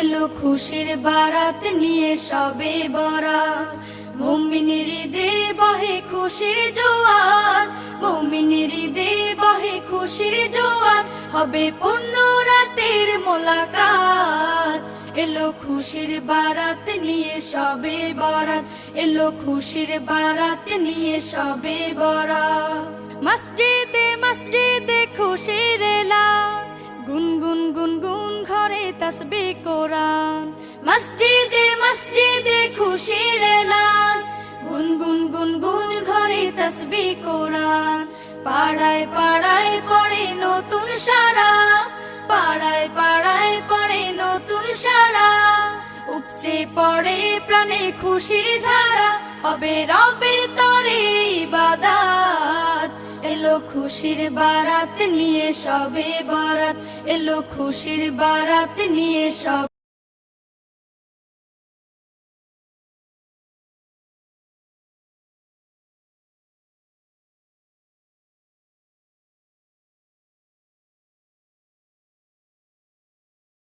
এলো খুশির বারাত নিয়ে সবে বরাত। মুমিনের ঈদে বহে খুশির জোয়ার, মুমিনের ঈদে বহে খুশির জোয়ার, হবে পূর্ণ রাতের মোলাকাত। এলো খুশির বারাত নিয়ে সবে বরাত, এলো খুশির বারাত নিয়ে সবে বরাত। মসজিদে মসজিদে খুশির এলান, গুনগুন গুনগুন ঘরে তাসবিহ কোরআন। মসজিদে মসজিদে খুশির এলান, গুনগুন গুনগুন ঘরে তাসবিহ কোরআন। পাড়ায় পাড়ায় পড়ে নতুন সারা, পাড়ায় পাড়ায় পড়ে নতুন সারা। উপচে পড়ে প্রাণে খুশির ধারা, হবে রবের তরে ইবাদত। এলো খুশির বারাত নিয়ে সবে বরাত, এলো খুশির বারাত নিয়ে সবে